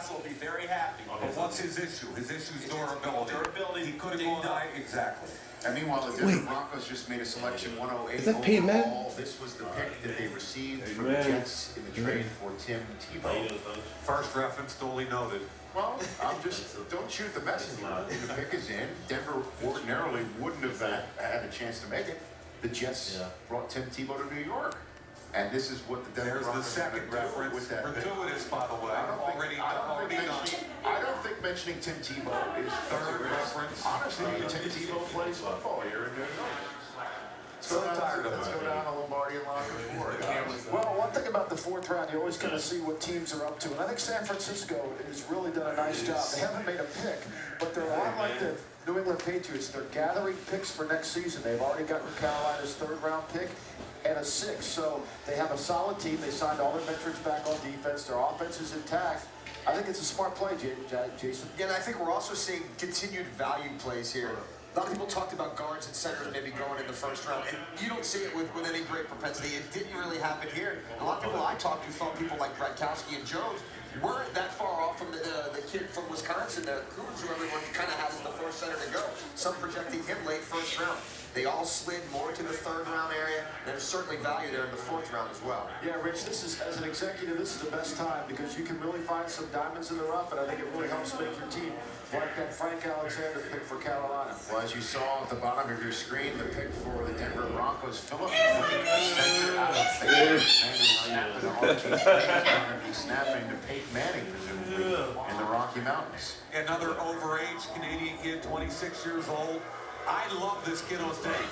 Castle will be very happy. But what's his issue? His issue is durability. Durability. He could have gone exactly. And meanwhile, the Denver Broncos just made a selection 108 Is that Peyton Manning? overall. This was the pick that they received from the Jets in the trade for Tim Tebow. First reference duly noted. Well, don't shoot the messenger. The pick is in. Denver ordinarily wouldn't have had a chance to make it. The Jets brought Tim Tebow to New York. And this is what the Denver There's the Broncos second reference. with that pick. Gratuitous, by the way. I don't think mentioning Tim Tebow is Third reference. Honestly, Tim Tebow plays football here in New York. So tired of Let's go it. down to Lombardi and Locker for it. Well, one thing about the fourth round, you're always going to see what teams are up to. And I think San Francisco has really done a nice job. They haven't made a pick, but they're a lot like the New England Patriots. They're gathering picks for next season. They've already gotten Carolina's third-round pick and a sixth. So they have a solid team. They signed all their veterans back on defense. Their offense is intact. I think it's a smart play, Jason. Yeah, and I think we're also seeing continued value plays here. A lot of people talked about guards and centers maybe going in the first round, and you don't see it with any great propensity. It didn't really happen here. A lot of people I talked to thought people like Bradkowski and Jones weren't that far off from the kid from Wisconsin, Coons, who everyone kind of had as the first center to go. Some projecting him late first round. They all slid more to the third round area. There's certainly value there in the fourth round as well. Yeah, Rich, this is, as an executive, this is the best time because you can really find some diamonds in the rough, and I think it really helps make your team, like that Frank Alexander pick for Carolina. Well, as you saw at the bottom of your screen, the pick for the Denver Broncos, Philip center out of Baylor, and snapping to Archie Springs, going to be snapping to Peyton Manning, presumably, in the Rocky Mountains. Another overage Canadian kid, 26 years old. I love this kid on tape.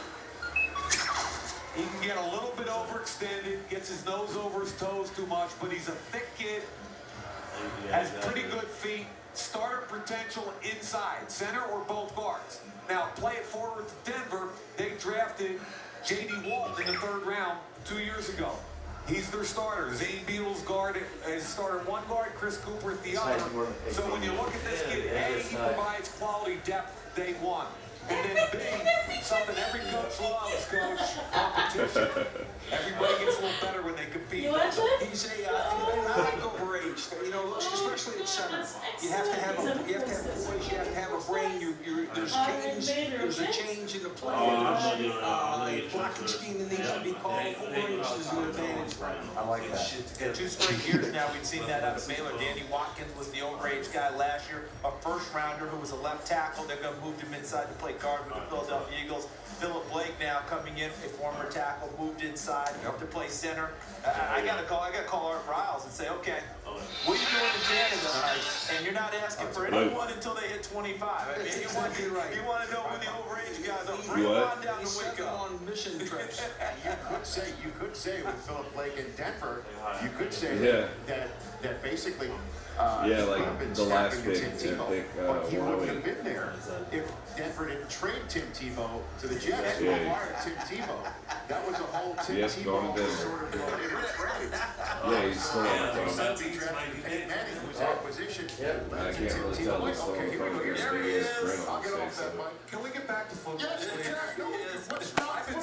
He can get a little bit overextended, gets his nose over his toes too much, but he's a thick kid, has pretty good feet, starter potential inside, center or both guards. Now, play it forward to Denver. They drafted J.D. Walt in the third round 2 years ago. He's their starter. Zane Beadle's guard is starter one guard, Chris Cooper at the other. So when you look at this kid, A, he provides quality depth day one. And then B, something every coach loves, coach, competition. Everybody gets a little better when they compete. He's I like overage. You know, especially at center. You have to have poise. You have to have a brain. There's cadence. There's a change in the play. Blocking scheme that needs to be called. Overage is an advantage. I like that. 2 straight years now, we've seen that out of Baylor. Danny Watkins was the overage guy last year, a first-rounder who was a left tackle. They're going to move him inside to play guard with the Philadelphia Eagles. Philip Blake now coming in, a former tackle, moved inside to play center. I got to call Art Riles and say, okay, what are you doing in Canada? And you're not asking for anyone until they hit 25. I mean, you want to know who the overage guys are. Bring them on down to Waco. On mission trips. You could say with Philip Blake in Denver, you could say that basically like the last pick, but he wouldn't have been there if Denver didn't trade Tim Tebow to the Jets. They acquired Tim Tebow. That was a whole Tim Tebow sort of trade. Yeah, he's still on the phone. He drafted Peyton Manning, whose acquisition I can't really tell he's still on the phone. There he is. I'll get off that mic. Can we get back to football? Yes, we can. What's wrong?